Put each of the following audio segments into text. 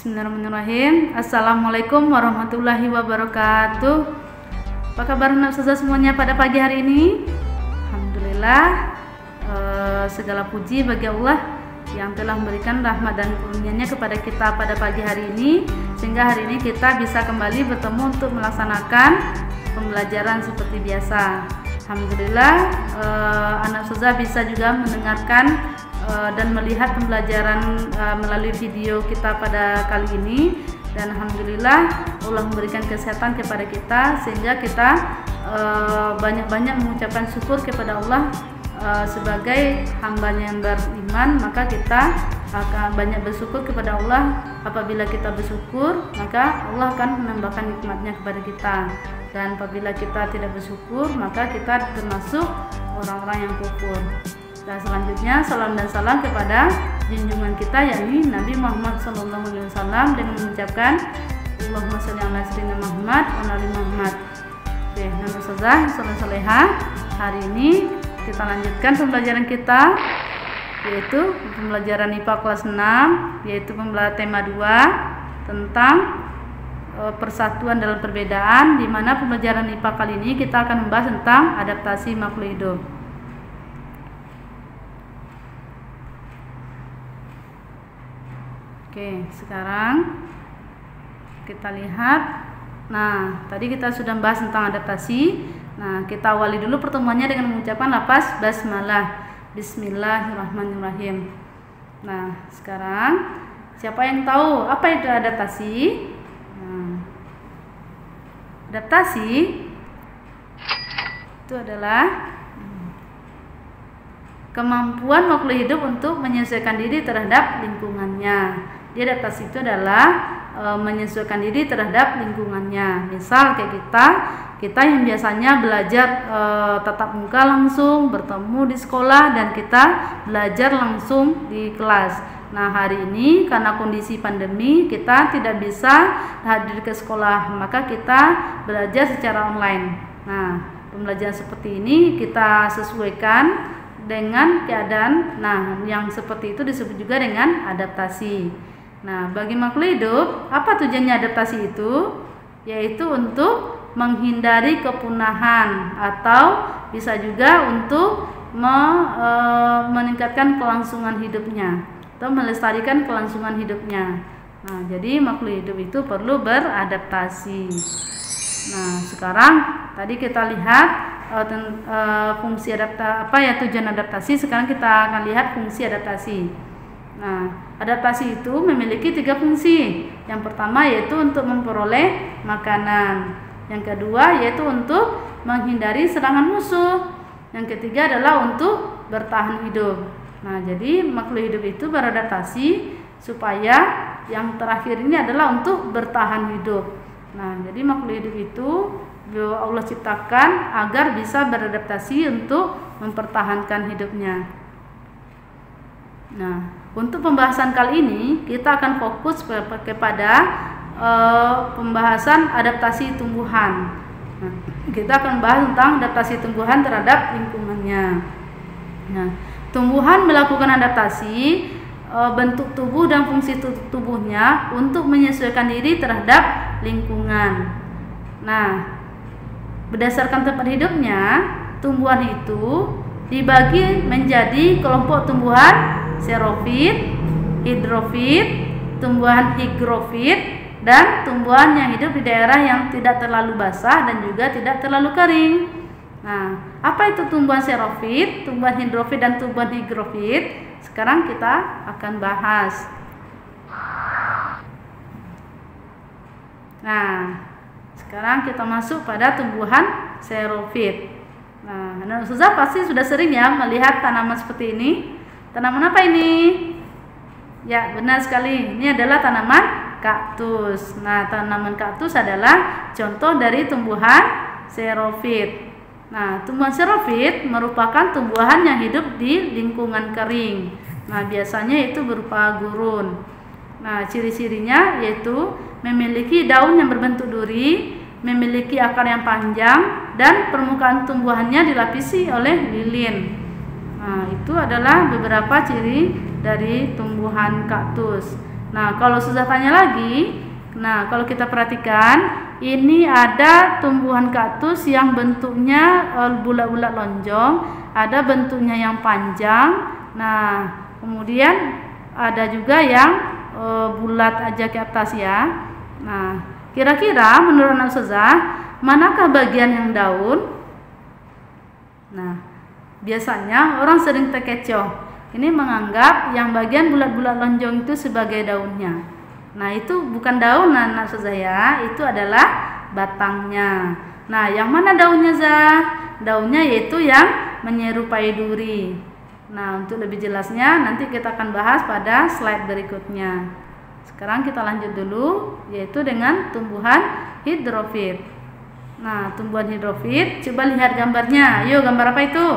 Bismillahirrahmanirrahim. Assalamualaikum warahmatullahi wabarakatuh. Apa kabar Ustazah semuanya pada pagi hari ini? Alhamdulillah, segala puji bagi Allah yang telah memberikan rahmat dan karunia-Nya kepada kita pada pagi hari ini, sehingga hari ini kita bisa kembali bertemu untuk melaksanakan pembelajaran seperti biasa. Alhamdulillah, anak Ustazah bisa juga mendengarkan dan melihat pembelajaran melalui video kita pada kali ini, dan alhamdulillah Allah memberikan kesehatan kepada kita sehingga kita banyak-banyak mengucapkan syukur kepada Allah sebagai hambanya yang beriman. Maka kita akan banyak bersyukur kepada Allah. Apabila kita bersyukur, maka Allah akan menambahkan nikmatnya kepada kita, dan apabila kita tidak bersyukur, maka kita termasuk orang-orang yang kufur. Dan selanjutnya salam dan salam kepada junjungan kita, yakni Nabi Muhammad SAW, dengan mengucapkan Allahumma sholli ala sayyidina Muhammad wa ali Muhammad. Oke, Nabi Ustazah Soleh-Solehah, hari ini kita lanjutkan pembelajaran kita, yaitu pembelajaran IPA kelas 6, yaitu pembelajaran tema 2 tentang persatuan dalam perbedaan, di mana pembelajaran IPA kali ini kita akan membahas tentang adaptasi makhluk hidup. Oke, sekarang kita lihat. Nah, tadi kita sudah membahas tentang adaptasi. Nah, kita awali dulu pertemuannya dengan mengucapkan lafaz basmalah. Bismillahirrahmanirrahim. Nah, sekarang siapa yang tahu apa itu adaptasi? Nah, adaptasi itu adalah kemampuan makhluk hidup untuk menyesuaikan diri terhadap lingkungannya. Jadi adaptasi itu adalah menyesuaikan diri terhadap lingkungannya. Misal kayak kita yang biasanya belajar tatap muka langsung, bertemu di sekolah, dan kita belajar langsung di kelas. Nah, hari ini karena kondisi pandemi kita tidak bisa hadir ke sekolah, maka kita belajar secara online. Nah, pembelajaran seperti ini kita sesuaikan dengan keadaan. Nah, yang seperti itu disebut juga dengan adaptasi. Nah, bagi makhluk hidup, apa tujuannya adaptasi itu? Yaitu untuk menghindari kepunahan, atau bisa juga untuk meningkatkan kelangsungan hidupnya, atau melestarikan kelangsungan hidupnya. Nah, jadi makhluk hidup itu perlu beradaptasi. Nah, sekarang tadi kita lihat fungsi tujuan adaptasi. Sekarang kita akan lihat fungsi adaptasi. Nah, adaptasi itu memiliki 3 fungsi. Yang pertama yaitu untuk memperoleh makanan. Yang kedua yaitu untuk menghindari serangan musuh. Yang ketiga adalah untuk bertahan hidup. Nah, jadi makhluk hidup itu beradaptasi supaya yang terakhir ini adalah untuk bertahan hidup. Nah, jadi makhluk hidup itu Allah ciptakan agar bisa beradaptasi untuk mempertahankan hidupnya. Nah, untuk pembahasan kali ini kita akan fokus kepada pembahasan adaptasi tumbuhan. Nah, kita akan bahas tentang adaptasi tumbuhan terhadap lingkungannya. Nah, tumbuhan melakukan adaptasi bentuk tubuh dan fungsi tubuhnya untuk menyesuaikan diri terhadap lingkungan. Nah, berdasarkan tempat hidupnya, tumbuhan itu dibagi menjadi kelompok tumbuhan xerofit, hidrofit, tumbuhan higrofit, dan tumbuhan yang hidup di daerah yang tidak terlalu basah dan juga tidak terlalu kering. Nah, apa itu tumbuhan xerofit, tumbuhan hidrofit, dan tumbuhan higrofit? Sekarang kita akan bahas. Nah, sekarang kita masuk pada tumbuhan xerofit. Nah, Ustazah pasti sudah sering ya melihat tanaman seperti ini. Tanaman apa ini? Ya, benar sekali. Ini adalah tanaman kaktus. Nah, tanaman kaktus adalah contoh dari tumbuhan xerofit. Nah, tumbuhan xerofit merupakan tumbuhan yang hidup di lingkungan kering. Nah, biasanya itu berupa gurun. Nah, ciri-cirinya yaitu memiliki daun yang berbentuk duri, memiliki akar yang panjang, dan permukaan tumbuhannya dilapisi oleh lilin. Nah, itu adalah beberapa ciri dari tumbuhan kaktus. Nah, kalau sudah tanya lagi, nah kalau kita perhatikan, ini ada tumbuhan kaktus yang bentuknya bulat-bulat lonjong, ada bentuknya yang panjang. Nah, kemudian ada juga yang bulat aja ke atas ya. Nah, kira-kira menurut anak ustazah, manakah bagian yang daun? Nah, biasanya orang sering terkecoh. Ini menganggap yang bagian bulat-bulat lonjong itu sebagai daunnya. Nah, itu bukan daun anak ustazah ya, itu adalah batangnya. Nah, yang mana daunnya Zah? Daunnya yaitu yang menyerupai duri. Nah, untuk lebih jelasnya nanti kita akan bahas pada slide berikutnya. Sekarang kita lanjut dulu, yaitu dengan tumbuhan hidrofit. Nah, tumbuhan hidrofit, coba lihat gambarnya. Yuk, gambar apa itu?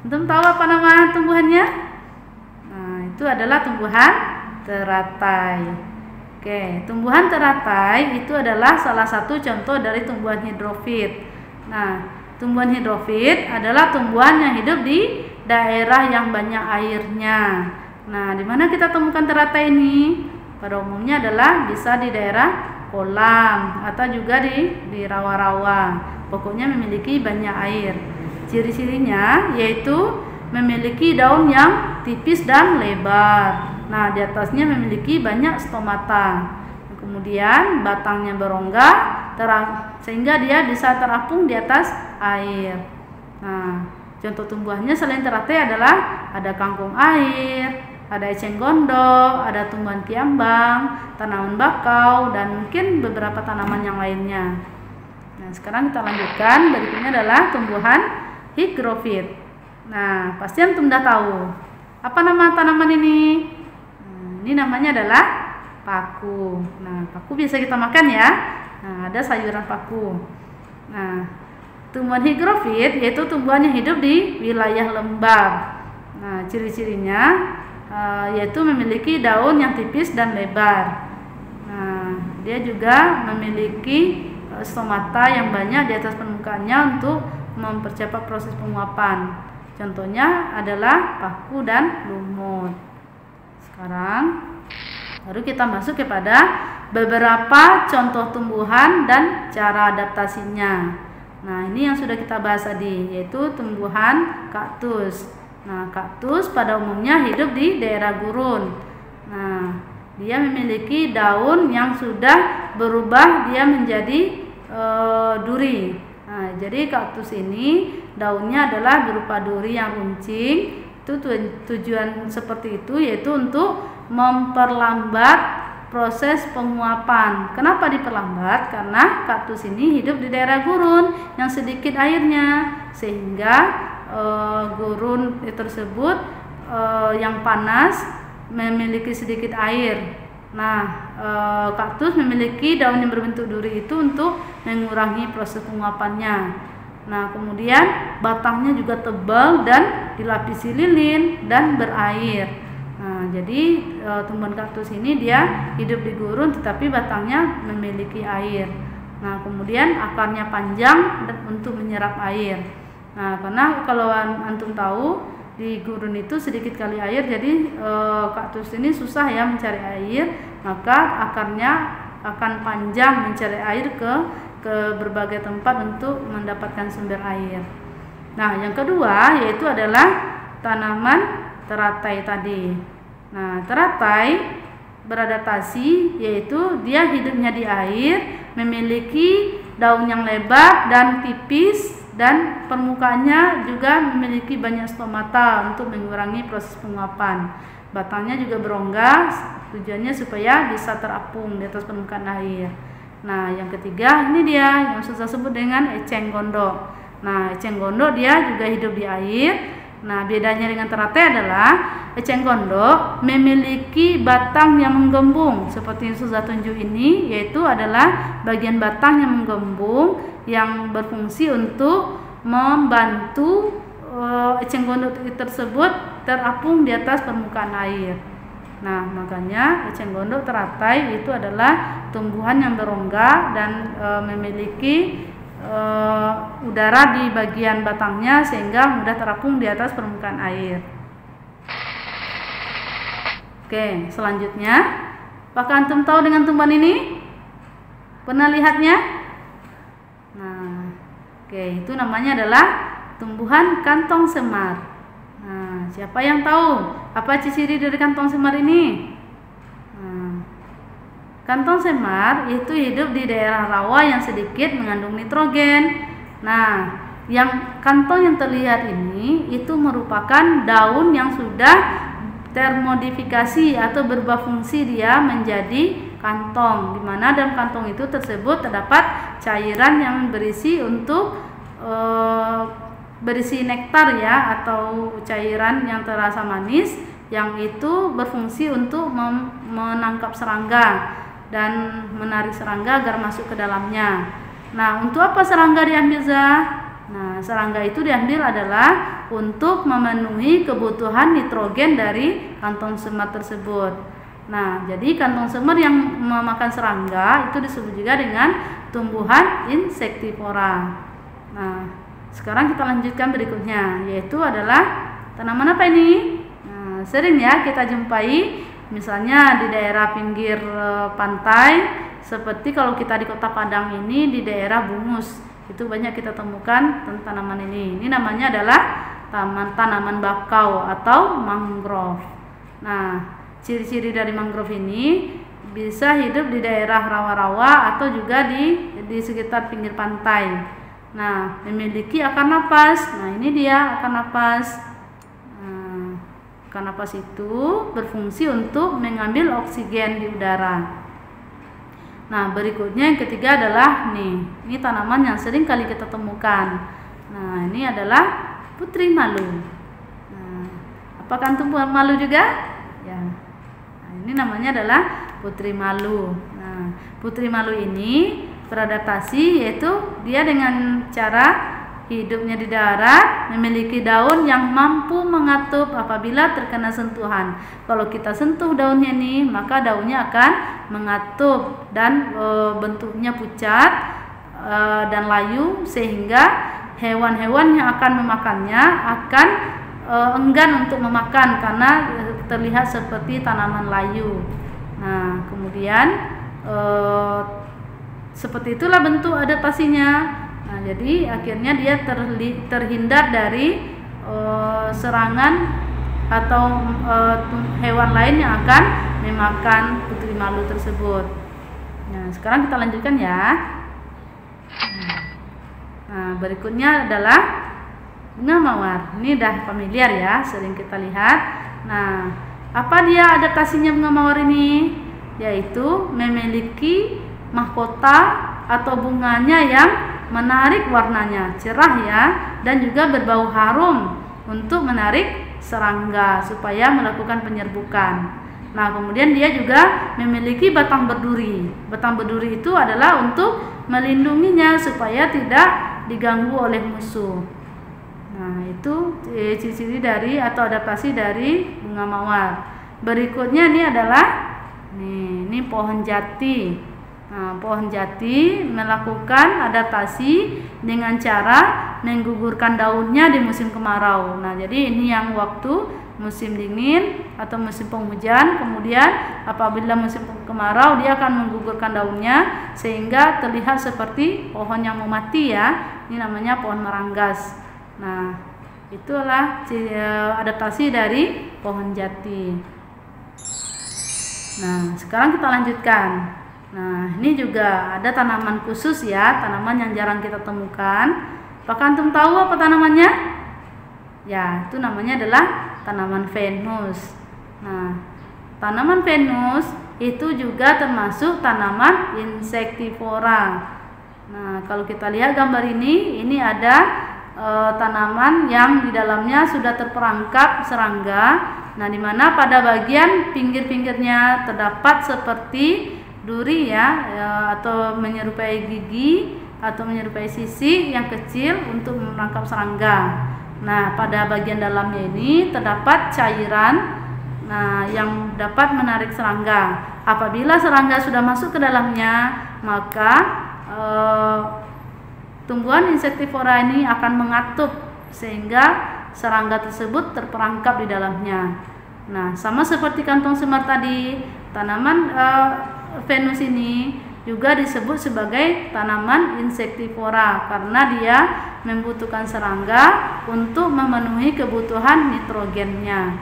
Antum tahu apa nama tumbuhannya? Nah, itu adalah tumbuhan teratai. Oke, tumbuhan teratai itu adalah salah satu contoh dari tumbuhan hidrofit. Nah, tumbuhan hidrofit adalah tumbuhan yang hidup di daerah yang banyak airnya. Nah, di mana kita temukan teratai ini? Pada umumnya adalah bisa di daerah kolam atau juga di rawa-rawa. Pokoknya memiliki banyak air. Ciri-cirinya yaitu memiliki daun yang tipis dan lebar. Nah, di atasnya memiliki banyak stomata. Kemudian batangnya berongga sehingga dia bisa terapung di atas air. Nah, contoh tumbuhannya selain teratai adalah ada kangkung air, ada eceng gondok, ada tumbuhan kiambang, tanaman bakau, dan mungkin beberapa tanaman yang lainnya. Nah, sekarang kita lanjutkan. Berikutnya adalah tumbuhan higrofit. Nah, pasti antum sudah tahu. Apa nama tanaman ini? Nah, ini namanya adalah paku. Nah, paku biasa kita makan ya. Nah, ada sayuran paku. Nah, tumbuhan higrofit yaitu tumbuhan yang hidup di wilayah lembab. Nah, ciri-cirinya yaitu memiliki daun yang tipis dan lebar. Nah, dia juga memiliki stomata yang banyak di atas permukaannya untuk mempercepat proses penguapan. Contohnya adalah paku dan lumut. Sekarang baru kita masuk kepada beberapa contoh tumbuhan dan cara adaptasinya. Nah, ini yang sudah kita bahas tadi, yaitu tumbuhan kaktus. Nah, kaktus pada umumnya hidup di daerah gurun. Nah, dia memiliki daun yang sudah berubah dia menjadi duri. Nah, jadi kaktus ini daunnya adalah berupa duri yang runcing. Itu tujuan seperti itu yaitu untuk memperlambat proses penguapan. Kenapa diperlambat? Karena kaktus ini hidup di daerah gurun yang sedikit airnya, sehingga gurun tersebut yang panas memiliki sedikit air. Nah, kaktus memiliki daun yang berbentuk duri itu untuk mengurangi proses penguapannya. Nah, kemudian batangnya juga tebal dan dilapisi lilin dan berair. Nah, jadi tumbuhan kaktus ini dia hidup di gurun tetapi batangnya memiliki air. Nah, kemudian akarnya panjang dan untuk menyerap air. Nah, karena kalau antum tahu di gurun itu sedikit kali air, jadi kaktus ini susah ya mencari air, maka akarnya akan panjang mencari air ke berbagai tempat untuk mendapatkan sumber air. Nah, yang kedua yaitu adalah tanaman teratai tadi. Nah, teratai beradaptasi yaitu dia hidupnya di air, memiliki daun yang lebar dan tipis, dan permukaannya juga memiliki banyak stomata untuk mengurangi proses penguapan. Batangnya juga berongga, tujuannya supaya bisa terapung di atas permukaan air. Nah, yang ketiga ini dia yang susah sebut dengan eceng gondok. Nah, eceng gondok dia juga hidup di air. Nah, bedanya dengan teratai adalah eceng gondok memiliki batang yang menggembung seperti yang susah tunjuk ini, yaitu adalah bagian batang yang menggembung yang berfungsi untuk membantu eceng gondok tersebut terapung di atas permukaan air. Nah, makanya eceng gondok teratai itu adalah tumbuhan yang berongga dan memiliki udara di bagian batangnya sehingga mudah terapung di atas permukaan air. Oke, selanjutnya, apakah antum tahu dengan tumbuhan ini? Pernah lihatnya? Nah, oke, itu namanya adalah tumbuhan kantong semar. Nah, siapa yang tahu apa ciri dari kantong semar ini? Nah, kantong semar itu hidup di daerah rawa yang sedikit mengandung nitrogen. Nah, yang kantong yang terlihat ini itu merupakan daun yang sudah termodifikasi atau berubah fungsi dia menjadi kantong, di mana dalam kantong itu tersebut terdapat cairan yang berisi untuk berisi nektar ya, atau cairan yang terasa manis yang itu berfungsi untuk menangkap serangga dan menarik serangga agar masuk ke dalamnya. Nah, untuk apa serangga diambil, Zah? Nah, serangga itu diambil adalah untuk memenuhi kebutuhan nitrogen dari kantong semar tersebut. Nah, jadi kantong semar yang memakan serangga itu disebut juga dengan tumbuhan insektivora. Nah, sekarang kita lanjutkan berikutnya, yaitu adalah tanaman apa ini? Nah, sering ya kita jumpai misalnya di daerah pinggir pantai, seperti kalau kita di Kota Padang ini di daerah Bungus. Itu banyak kita temukan tanaman ini. Ini namanya adalah tanaman bakau atau mangrove. Nah, ciri-ciri dari mangrove ini bisa hidup di daerah rawa-rawa atau juga di sekitar pinggir pantai. Nah, memiliki akar napas. Nah, ini dia akar napas. Nah, akar napas itu berfungsi untuk mengambil oksigen di udara. Nah, berikutnya yang ketiga adalah ini tanaman yang sering kali kita temukan. Nah, ini adalah putri malu. Nah, apakah antum malu juga? Ya. Nah, ini namanya adalah putri malu. Nah, putri malu ini beradaptasi, yaitu dia dengan cara hidupnya di darat memiliki daun yang mampu mengatup apabila terkena sentuhan. Kalau kita sentuh daunnya nih, maka daunnya akan mengatup dan bentuknya pucat dan layu, sehingga hewan-hewan yang akan memakannya akan enggan untuk memakan karena terlihat seperti tanaman layu. Nah, kemudian seperti itulah bentuk adaptasinya. Nah, jadi akhirnya dia terhindar dari serangan atau hewan lain yang akan memakan putri malu tersebut. Nah, sekarang kita lanjutkan ya. Nah, berikutnya adalah bunga mawar. Ini dah familiar ya, sering kita lihat. Nah, apa dia adaptasinya bunga mawar ini? Yaitu memiliki mahkota atau bunganya yang menarik warnanya, cerah ya, dan juga berbau harum untuk menarik serangga supaya melakukan penyerbukan. Nah, kemudian dia juga memiliki batang berduri. Batang berduri itu adalah untuk melindunginya supaya tidak diganggu oleh musuh. Nah, itu ciri-ciri dari atau adaptasi dari bunga mawar. Berikutnya ini adalah ini pohon jati. Nah, pohon jati melakukan adaptasi dengan cara menggugurkan daunnya di musim kemarau. Nah, jadi ini yang waktu musim dingin atau musim penghujan, kemudian apabila musim kemarau dia akan menggugurkan daunnya sehingga terlihat seperti pohon yang mau mati ya. Ini namanya pohon meranggas. Nah, itulah adaptasi dari pohon jati. Nah, sekarang kita lanjutkan. Nah, ini juga ada tanaman khusus ya, tanaman yang jarang kita temukan. Apakah antum tahu apa tanamannya? Ya, itu namanya adalah tanaman Venus. Nah, tanaman Venus itu juga termasuk tanaman insektivora. Nah, kalau kita lihat gambar ini ada tanaman yang di dalamnya sudah terperangkap serangga. Nah, di mana pada bagian pinggir-pinggirnya terdapat seperti duri ya, atau menyerupai gigi atau menyerupai sisik yang kecil untuk menangkap serangga. Nah, pada bagian dalamnya ini terdapat cairan yang dapat menarik serangga. Apabila serangga sudah masuk ke dalamnya, maka tumbuhan insektivora ini akan mengatup sehingga serangga tersebut terperangkap di dalamnya. Nah, sama seperti kantong semar tadi, tanaman Venus ini juga disebut sebagai tanaman insektivora karena dia membutuhkan serangga untuk memenuhi kebutuhan nitrogennya.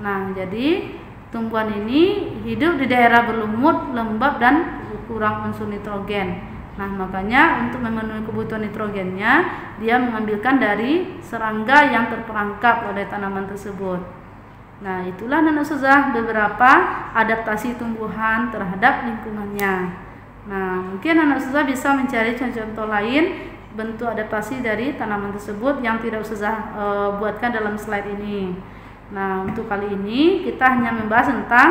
Nah, jadi tumbuhan ini hidup di daerah berlumut, lembab dan kurang unsur nitrogen. Nah, makanya untuk memenuhi kebutuhan nitrogennya, dia mengambilkan dari serangga yang terperangkap oleh tanaman tersebut. Nah, itulah Anak Ustazah beberapa adaptasi tumbuhan terhadap lingkungannya. Nah, mungkin Anak Ustazah bisa mencari contoh-contoh lain bentuk adaptasi dari tanaman tersebut yang tidak Ustazah buatkan dalam slide ini. Nah, untuk kali ini kita hanya membahas tentang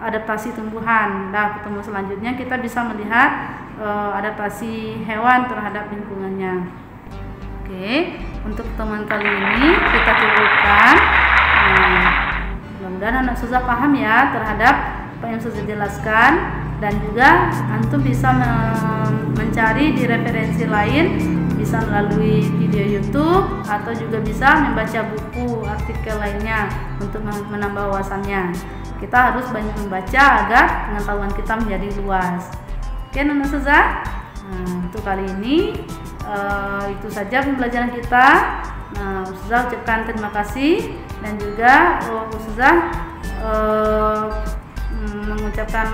adaptasi tumbuhan. Nah, ketemu selanjutnya kita bisa melihat adaptasi hewan terhadap lingkungannya. Oke, untuk pertemuan kali ini kita cukupkan. Mudah-mudahan Anak Ustazah paham ya terhadap apa yang Ustazah jelaskan, dan juga antum bisa mencari di referensi lain, bisa melalui video YouTube atau juga bisa membaca buku artikel lainnya untuk menambah wawasannya. Kita harus banyak membaca agar pengetahuan kita menjadi luas. Oke, Anak Ustazah. Untuk kali ini itu saja pembelajaran kita. Nah, Ustazah ucapkan terima kasih, dan juga Ustazah mengucapkan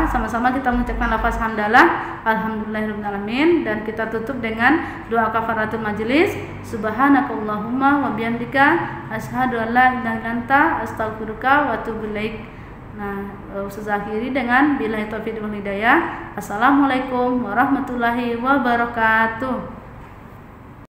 sama-sama kita mengucapkan lafaz hamdalah alhamdulillahirabbil, dan kita tutup dengan doa kafaratul majelis. Subhanakallahumma wa bihamdika asyhadu an la ilaha illa anta astaghfiruka wa atubu ilaik. Nah, Ustazah akhiri dengan billahi taufiq wal hidayah. Assalamualaikum warahmatullahi wabarakatuh.